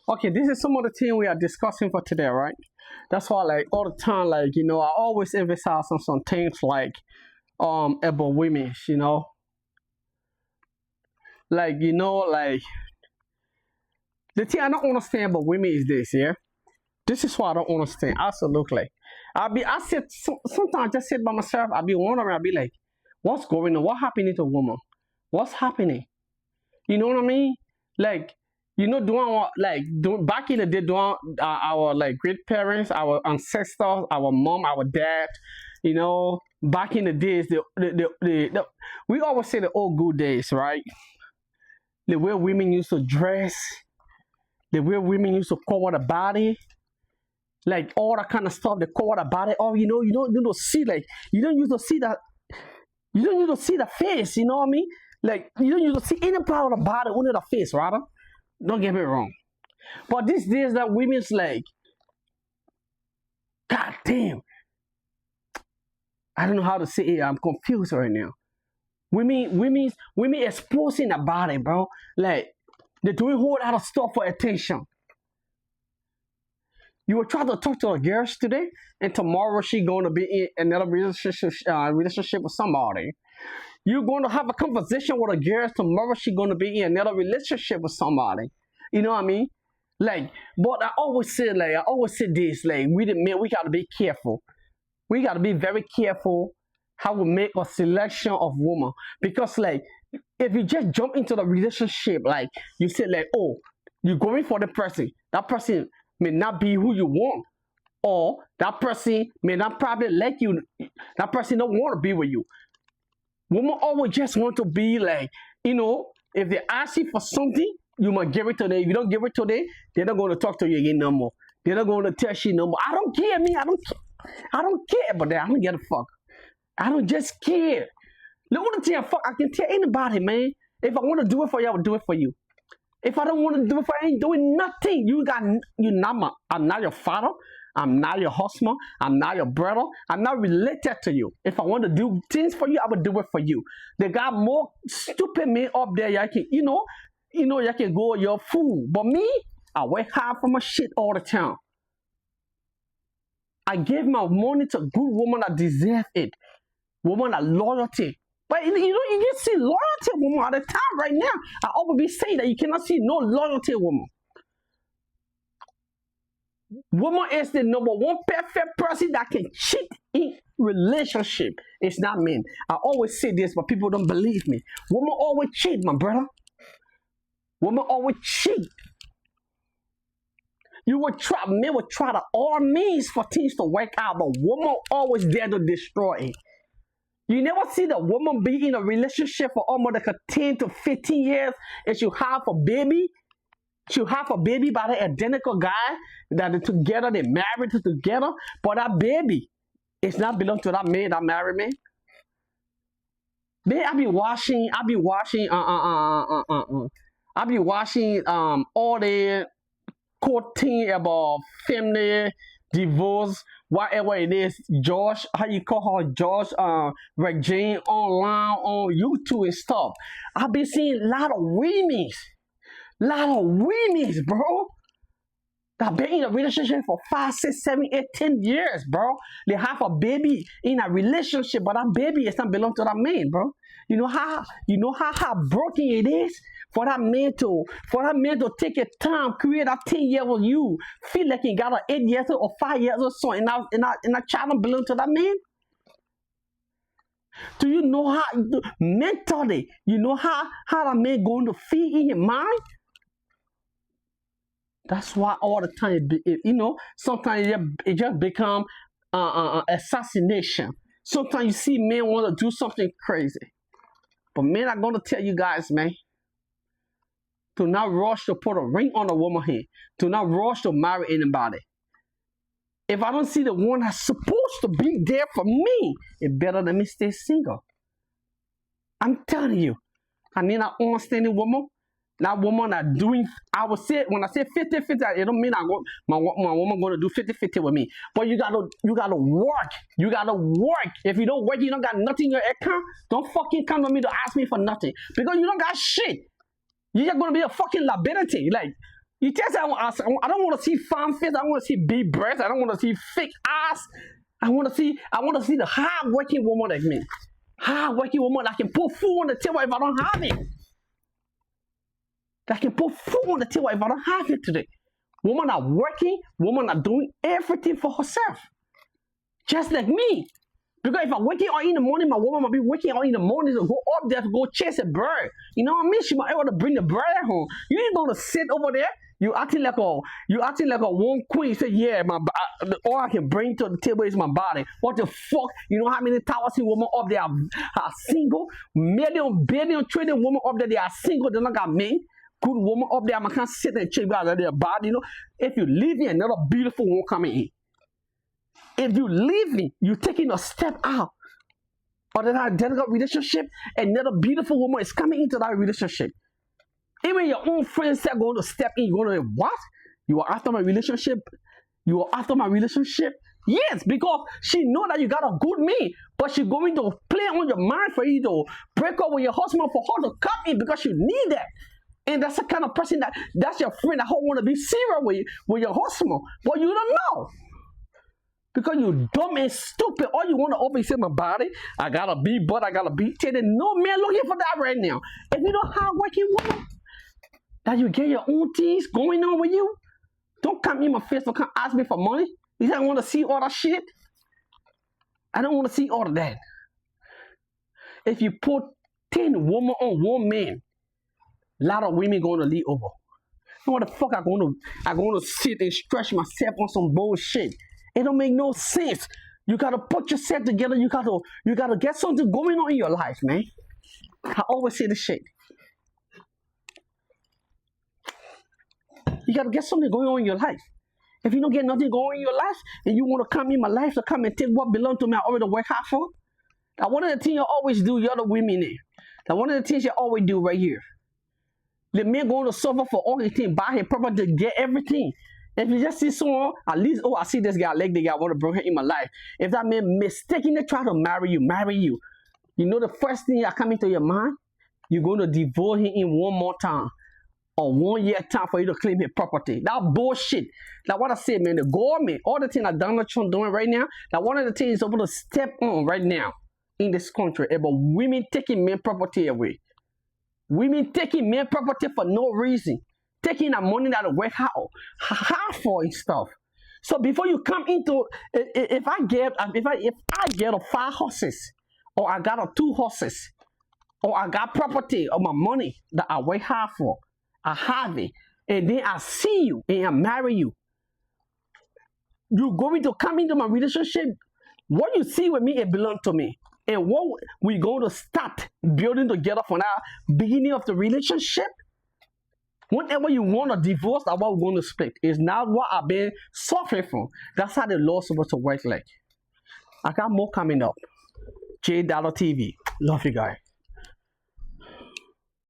Okay, this is some of the thing we are discussing for today, right? That's why, like, all the time, like, I always emphasize on some things like about women, like, like the thing I don't understand about women is this, yeah. This is what I don't understand. Absolutely, I sit sometimes I just sit by myself. I be wondering. I be like, what's going on? What happening to woman? What's happening? You know what I mean? Like, doing back in the day, doing our like great parents, our ancestors, our mom, our dad, back in the days, we always say the old good days, right? The way women used to dress, the way women used to cover the body, like all that kind of stuff, they cover the body. Oh, you don't see like you don't used to see that you don't need to see the face, you know what I mean? Like you don't need to see any part of the body, only the face, rather. Don't get me wrong. But these days that women's like, God damn. I don't know how to say it. I'm confused right now. Women exposing the body, bro. Like they're doing a whole lot of stuff for attention. You will try to talk to a girl today, and tomorrow she going to be in another relationship with somebody. You're going to have a conversation with a girl tomorrow. She going to be in another relationship with somebody. You know what I mean? Like, but I always say this, like we the men, we gotta be careful. We gotta be very careful how we make a selection of women because, like, if you just jump into the relationship, like you say, like, oh, you're going for the person. That person may not be who you want, or that person may not probably like you. That person don't want to be with you. Women always just want to be like, if they ask you for something, you must give it to them. If you don't give it to them, they're not going to talk to you again no more. They're not going to tell you no more. I don't care, me. I don't care about that. I don't give a fuck. I don't just care. The only thing I can tell anybody, man. If I want to do it for you, I will do it for you. If I don't want to do it for you, I ain't doing nothing. I'm not your father. I'm not your husband. I'm not your brother. I'm not related to you. If I want to do things for you, I will do it for you. They got more stupid men up there. You can go your fool. But me, I work hard for my shit all the time. I give my money to good woman that deserve it. Woman that loyalty. But you can see loyalty woman all the time right now. I always be saying that you cannot see no loyalty woman. Woman is the number one perfect person that can cheat in relationship. It's not men. I always say this, but people don't believe me. Woman always cheat, my brother. Woman always cheat. Men will try to all means for things to work out, but woman always there to destroy it. You never see the woman be in a relationship for almost like 10 to 15 years and she'll have a baby. She'll have a baby by the identical guy that they're together, they married together, but that baby is not belong to that man that married me. Man, I be watching all the court thing about family, divorce, whatever it is, George, how you call her, George, Regine online on YouTube and stuff. I've been seeing a lot of women, bro, that been in a relationship for 5, 6, 7, 8, 10 years, bro. They have a baby in a relationship, but that baby is not belong to that man, bro. You know how broken it is for that man to take a time, create a 10-year with you, feel like he got an 8 years old or 5 years old son, and that child don't belong to that man. Do you know how mentally, how that man going to feel in his mind? That's why all the time, sometimes it just become assassination. Sometimes you see men want to do something crazy. But men are going to tell you guys, man, to not rush to put a ring on a woman here. To not rush to marry anybody. If I don't see the one that's supposed to be there for me, it's better than me stay single. I'm telling you. I need an understanding woman. That woman are doing, I would say, when I say 50-50, it don't mean my woman going to do 50-50 with me. But you gotta work. You gotta work. If you don't work, you don't got nothing in your account, don't fucking come to me to ask me for nothing. Because you don't got shit. You're just going to be a fucking liability. Like, You just say, I don't want to see farm face. I want to see big breasts. I don't want to see fake ass. I want to see the hard working woman like me. Hard working woman that can put food on the table if I don't have it. That can put food on the table if I don't have it today. Women are working. Women are doing everything for herself. Just like me. Because if I'm waking up in the morning, my woman might be waking up in the morning to go up there to go chase a bird. You know what I mean? She might be able to bring the bird home. You ain't gonna sit over there. You acting like a one queen. You say, yeah, all I can bring to the table is my body. What the fuck? You know how many Tawasin women up there are single? Million, billion, trillion women up there, they are single. They don't got men. Good woman up there, I can't sit and check out their body. You know, if you leave me, another beautiful one coming in. If you leave me, you're taking a step out of that identical relationship, another beautiful woman is coming into that relationship. Even your own friends are going to step in. You're going to, what? You are after my relationship? You are after my relationship? Yes, because she know that you got a good me, but she's going to play on your mind for you to break up with your husband for her to come in because you need that. And that's the kind of person that's your friend that want to be serious with your husband, but you don't know. Because you dumb and stupid. All you want to always say my body, I gotta be butt, I gotta be titty. No man looking for that right now. If you don't hard working woman, that you get your own things going on with you, don't come in my face to come ask me for money. You don't want to see all that shit? I don't want to see all of that. If you put 10 women on one man, a lot of women going to leave over. What the fuck I'm going to sit and stretch myself on some bullshit? It don't make no sense. You gotta put yourself together. You gotta get something going on in your life, man. I always say this shit. You gotta get something going on in your life. If you don't get nothing going on in your life, and you want to come in my life to come and take what belongs to me, I already work hard for. Now, one of the things you always do, you're the women there. Now, one of the things you always do right here. The man going to suffer for all the things, buy his property, to get everything. If you just see someone, at least, oh, I see this guy, I like the guy, I want to bring him in my life. If that man mistakenly try to marry you, you know the first thing that come into your mind, you're going to divorce him in one more time. Or 1 year time for you to claim his property. That bullshit. Like what I said, man, the government, all the things that Donald Trump doing right now, that one of the things is able to step on right now in this country about women taking men property away. Women taking men property for no reason. Taking that money that they work hard for and stuff. So before you come into, if I get 5 horses, or I got 2 horses, or I got property or my money that I work hard for, I have it, and then I see you and I marry you, you're going to come into my relationship. What you see with me, it belongs to me. And what we're going to start building together from our beginning of the relationship. Whenever you want a divorce, that's what we're going to split. It's not what I've been suffering from. That's how the law's supposed to work like. I got more coming up. J Dollar TV. Love you guys.